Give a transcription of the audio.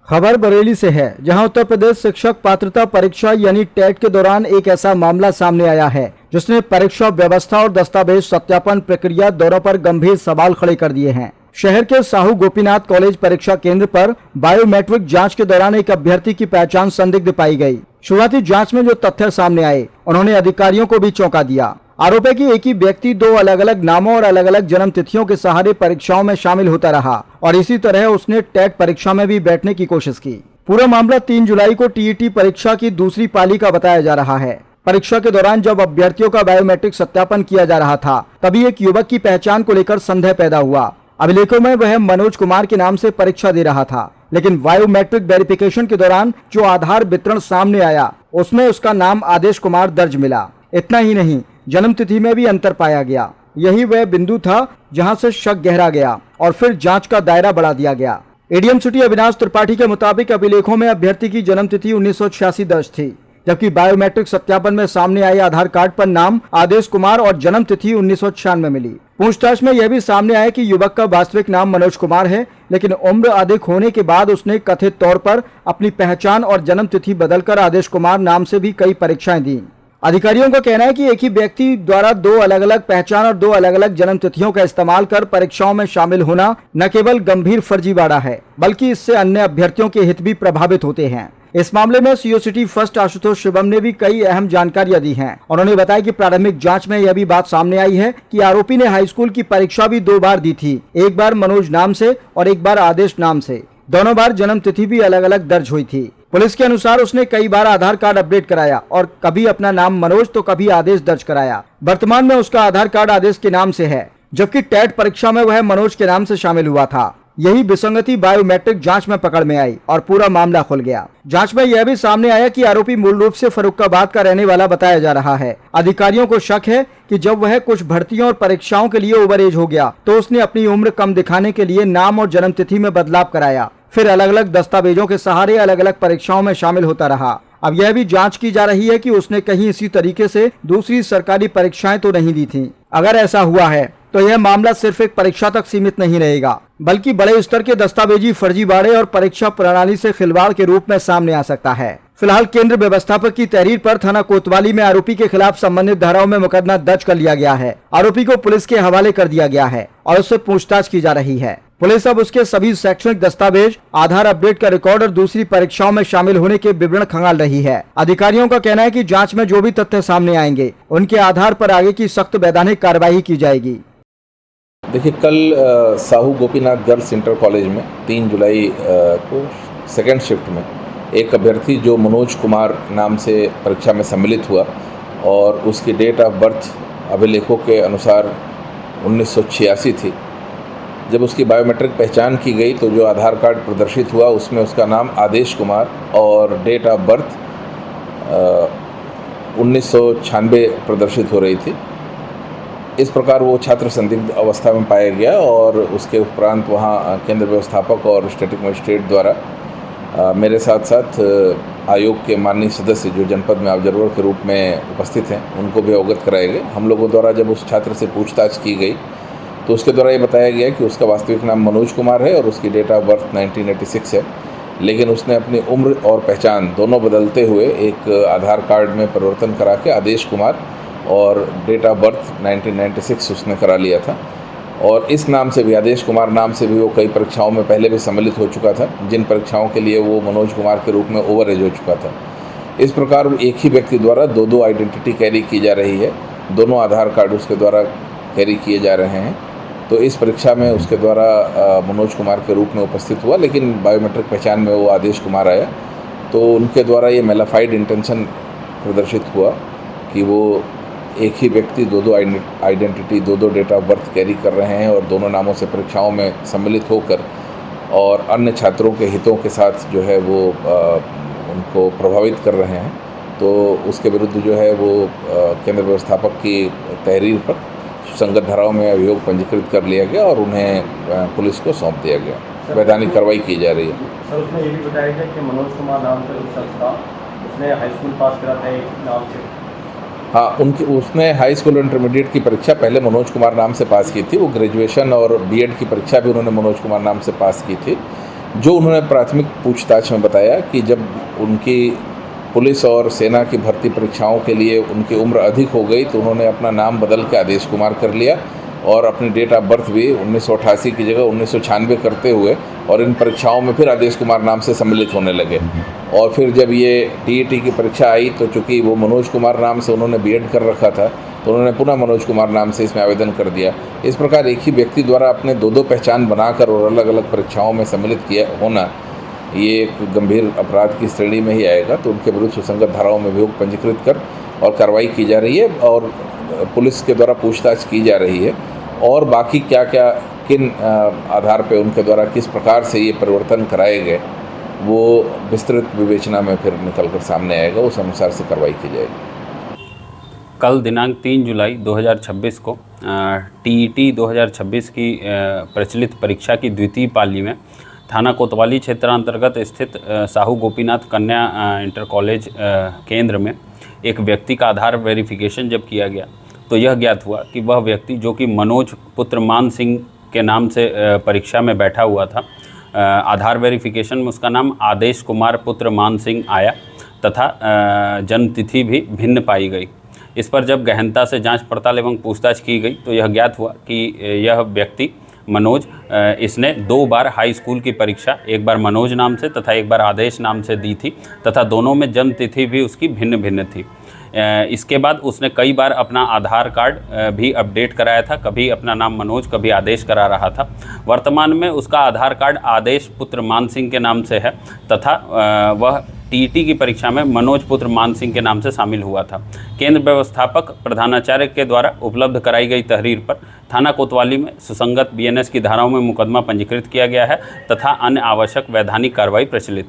खबर बरेली से है, जहां उत्तर प्रदेश शिक्षक पात्रता परीक्षा यानी टेट के दौरान एक ऐसा मामला सामने आया है जिसने परीक्षा व्यवस्था और दस्तावेज सत्यापन प्रक्रिया दोनों पर गंभीर सवाल खड़े कर दिए हैं। शहर के साहू गोपीनाथ कॉलेज परीक्षा केंद्र पर बायोमेट्रिक जांच के दौरान एक अभ्यर्थी की पहचान संदिग्ध पाई गई। शुरुआती जांच में जो तथ्य सामने आए उन्होंने अधिकारियों को भी चौंका दिया। आरोप है कि एक ही व्यक्ति दो अलग अलग नामों और अलग अलग जन्म तिथियों के सहारे परीक्षाओं में शामिल होता रहा और इसी तरह उसने टेट परीक्षा में भी बैठने की कोशिश की। पूरा मामला 3 जुलाई को टीईटी परीक्षा की दूसरी पाली का बताया जा रहा है। परीक्षा के दौरान जब अभ्यर्थियों का बायोमेट्रिक सत्यापन किया जा रहा था, तभी एक युवक की पहचान को लेकर संदेह पैदा हुआ। अभिलेखों में वह मनोज कुमार के नाम से परीक्षा दे रहा था, लेकिन बायोमेट्रिक वेरिफिकेशन के दौरान जो आधार वितरण सामने आया उसमें उसका नाम आदेश कुमार दर्ज मिला। इतना ही नहीं, जन्म तिथि में भी अंतर पाया गया। यही वह बिंदु था जहां से शक गहरा गया और फिर जांच का दायरा बढ़ा दिया गया। एडीएम सिटी अविनाश त्रिपाठी के मुताबिक अभिलेखों में अभ्यर्थी की जन्म तिथि 1986 दर्ज थी, जबकि बायोमेट्रिक सत्यापन में सामने आए आधार कार्ड पर नाम आदेश कुमार और जन्म तिथि 1996 मिली। पूछताछ में यह भी सामने आया कि युवक का वास्तविक नाम मनोज कुमार है, लेकिन उम्र अधिक होने के बाद उसने कथित तौर पर अपनी पहचान और जन्म तिथि बदलकर आदेश कुमार नाम से भी कई परीक्षाएं दी। अधिकारियों का कहना है कि एक ही व्यक्ति द्वारा दो अलग अलग पहचान और दो अलग अलग जन्म तिथियों का इस्तेमाल कर परीक्षाओं में शामिल होना न केवल गंभीर फर्जीवाड़ा है, बल्कि इससे अन्य अभ्यर्थियों के हित भी प्रभावित होते हैं। इस मामले में CO city first Ashutosh Shivam ने भी कई अहम जानकारियां दी हैं। उन्होंने बताया कि प्रारंभिक जांच में यह भी बात सामने आई है कि आरोपी ने हाई स्कूल की परीक्षा भी 2 बार दी थी, एक बार मनोज नाम से और एक बार आदेश नाम से। दोनों बार जन्म तिथि भी अलग अलग दर्ज हुई थी। पुलिस के अनुसार उसने कई बार आधार कार्ड अपडेट कराया और कभी अपना नाम मनोज तो कभी आदेश दर्ज कराया। वर्तमान में उसका आधार कार्ड आदेश के नाम से है, जबकि टेट परीक्षा में वह मनोज के नाम से शामिल हुआ था। यही विसंगति बायोमेट्रिक जांच में पकड़ में आई और पूरा मामला खुल गया। जांच में यह भी सामने आया कि आरोपी मूल रूप से फर्रुखाबाद का रहने वाला बताया जा रहा है। अधिकारियों को शक है कि जब वह कुछ भर्तियों और परीक्षाओं के लिए ओवर एज हो गया तो उसने अपनी उम्र कम दिखाने के लिए नाम और जन्म तिथि में बदलाव कराया, फिर अलग अलग दस्तावेजों के सहारे अलग अलग परीक्षाओं में शामिल होता रहा। अब यह भी जांच की जा रही है कि उसने कहीं इसी तरीके से दूसरी सरकारी परीक्षाएं तो नहीं दी थीं। अगर ऐसा हुआ है तो यह मामला सिर्फ एक परीक्षा तक सीमित नहीं रहेगा, बल्कि बड़े स्तर के दस्तावेजी फर्जीवाड़े और परीक्षा प्रणाली से खिलवाड़ के रूप में सामने आ सकता है। फिलहाल केंद्र व्यवस्थापक की तहरीर पर थाना कोतवाली में आरोपी के खिलाफ संबंधित धाराओं में मुकदमा दर्ज कर लिया गया है। आरोपी को पुलिस के हवाले कर दिया गया है और उससे पूछताछ की जा रही है। पुलिस अब उसके सभी शैक्षणिक दस्तावेज, आधार अपडेट का रिकॉर्ड और दूसरी परीक्षाओं में शामिल होने के विवरण खंगाल रही है। अधिकारियों का कहना है कि जांच में जो भी तथ्य सामने आएंगे उनके आधार पर आगे की सख्त वैधानिक कार्रवाई की जाएगी। देखिए, कल Sahu Gopinath girls inter college में 3 जुलाई को सेकेंड शिफ्ट में एक अभ्यर्थी जो मनोज कुमार नाम से परीक्षा में सम्मिलित हुआ और उसकी डेट ऑफ बर्थ अभिलेखों के अनुसार 1986 थी। जब उसकी बायोमेट्रिक पहचान की गई तो जो आधार कार्ड प्रदर्शित हुआ उसमें उसका नाम आदेश कुमार और डेट ऑफ बर्थ 1996 प्रदर्शित हो रही थी। इस प्रकार वो छात्र संदिग्ध अवस्था में पाया गया और उसके उपरांत वहाँ केंद्र व्यवस्थापक और स्टैटिक मजिस्ट्रेट द्वारा मेरे साथ साथ आयोग के माननीय सदस्य जो जनपद में ऑब्जर्वर के रूप में उपस्थित हैं उनको भी अवगत कराए गए। हम लोगों द्वारा जब उस छात्र से पूछताछ की गई तो उसके द्वारा ये बताया गया कि उसका वास्तविक नाम मनोज कुमार है और उसकी डेट ऑफ बर्थ 1986 है, लेकिन उसने अपनी उम्र और पहचान दोनों बदलते हुए एक आधार कार्ड में परिवर्तन करा के आदेश कुमार और डेट ऑफ बर्थ 1996 उसने करा लिया था। और इस नाम से भी, आदेश कुमार नाम से भी वो कई परीक्षाओं में पहले भी सम्मिलित हो चुका था, जिन परीक्षाओं के लिए वो मनोज कुमार के रूप में ओवर एज हो चुका था। इस प्रकार एक ही व्यक्ति द्वारा दो आइडेंटिटी कैरी की जा रही है, दोनों आधार कार्ड उसके द्वारा कैरी किए जा रहे हैं। तो इस परीक्षा में उसके द्वारा मनोज कुमार के रूप में उपस्थित हुआ, लेकिन बायोमेट्रिक पहचान में वो आदेश कुमार आया। तो उनके द्वारा ये मेलाफाइड इंटेंशन प्रदर्शित हुआ कि वो एक ही व्यक्ति दो आइडेंटिटी, दो डेट ऑफ बर्थ कैरी कर रहे हैं और दोनों नामों से परीक्षाओं में सम्मिलित होकर और अन्य छात्रों के हितों के साथ जो है वो उनको प्रभावित कर रहे हैं। तो उसके विरुद्ध जो है वो केंद्र व्यवस्थापक की तहरीर पर संगत धाराओं में अभियोग पंजीकृत कर लिया गया और उन्हें पुलिस को सौंप दिया गया। वैधानिक कार्रवाई की जा रही है। सर, उसमें ये भी बताया गया कि मनोज कुमार नाम का जो शख्स था उसने हाई स्कूल पास करा था एक नाम से। हाँ, उसने हाई स्कूल इंटरमीडिएट की परीक्षा पहले मनोज कुमार नाम से पास की थी। वो ग्रेजुएशन और बीएड की परीक्षा भी उन्होंने मनोज कुमार नाम से पास की थी। जो उन्होंने प्राथमिक पूछताछ में बताया कि जब उनकी पुलिस और सेना की भर्ती परीक्षाओं के लिए उनकी उम्र अधिक हो गई तो उन्होंने अपना नाम बदल के आदेश कुमार कर लिया और अपनी डेट ऑफ बर्थ भी 1988 की जगह 1996 करते हुए और इन परीक्षाओं में फिर आदेश कुमार नाम से सम्मिलित होने लगे। और फिर जब ये टीईटी की परीक्षा आई तो चूँकि वो मनोज कुमार नाम से उन्होंने बीएड कर रखा था तो उन्होंने पुनः मनोज कुमार नाम से इसमें आवेदन कर दिया। इस प्रकार एक ही व्यक्ति द्वारा अपने दो पहचान बनाकर और अलग अलग परीक्षाओं में सम्मिलित किया होना ये एक गंभीर अपराध की श्रेणी में ही आएगा। तो उनके विरुद्ध सुसंगत धाराओं में अभियोग पंजीकृत कर और कार्रवाई की जा रही है और पुलिस के द्वारा पूछताछ की जा रही है और बाकी क्या क्या किन आधार पे उनके द्वारा किस प्रकार से ये परिवर्तन कराए गए वो विस्तृत विवेचना में फिर निकल कर सामने आएगा, उस अनुसार से कार्रवाई की जाएगी। कल दिनांक 3 जुलाई 2026 को टीईटी 2026 की प्रचलित परीक्षा की द्वितीय पाली में थाना कोतवाली क्षेत्रांतर्गत स्थित साहू गोपीनाथ कन्या इंटर कॉलेज केंद्र में एक व्यक्ति का आधार वेरिफिकेशन जब किया गया तो यह ज्ञात हुआ कि वह व्यक्ति जो कि मनोज पुत्र मान सिंह के नाम से परीक्षा में बैठा हुआ था, आधार वेरिफिकेशन में उसका नाम आदेश कुमार पुत्र मान सिंह आया तथा जन्म तिथि भी भिन्न पाई गई। इस पर जब गहनता से जांच पड़ताल एवं पूछताछ की गई तो यह ज्ञात हुआ कि यह व्यक्ति मनोज इसने 2 बार हाई स्कूल की परीक्षा, एक बार मनोज नाम से तथा एक बार आदेश नाम से दी थी तथा दोनों में जन्म तिथि भी उसकी भिन्न भिन्न थी। इसके बाद उसने कई बार अपना आधार कार्ड भी अपडेट कराया था, कभी अपना नाम मनोज कभी आदेश करा रहा था। वर्तमान में उसका आधार कार्ड आदेश पुत्र मान सिंह के नाम से है तथा वह टीईटी की परीक्षा में मनोज पुत्र मान सिंह के नाम से शामिल हुआ था। केंद्र व्यवस्थापक प्रधानाचार्य के द्वारा उपलब्ध कराई गई तहरीर पर थाना कोतवाली में सुसंगत बीएनएस की धाराओं में मुकदमा पंजीकृत किया गया है तथा अन्य आवश्यक वैधानिक कार्रवाई प्रचलित है।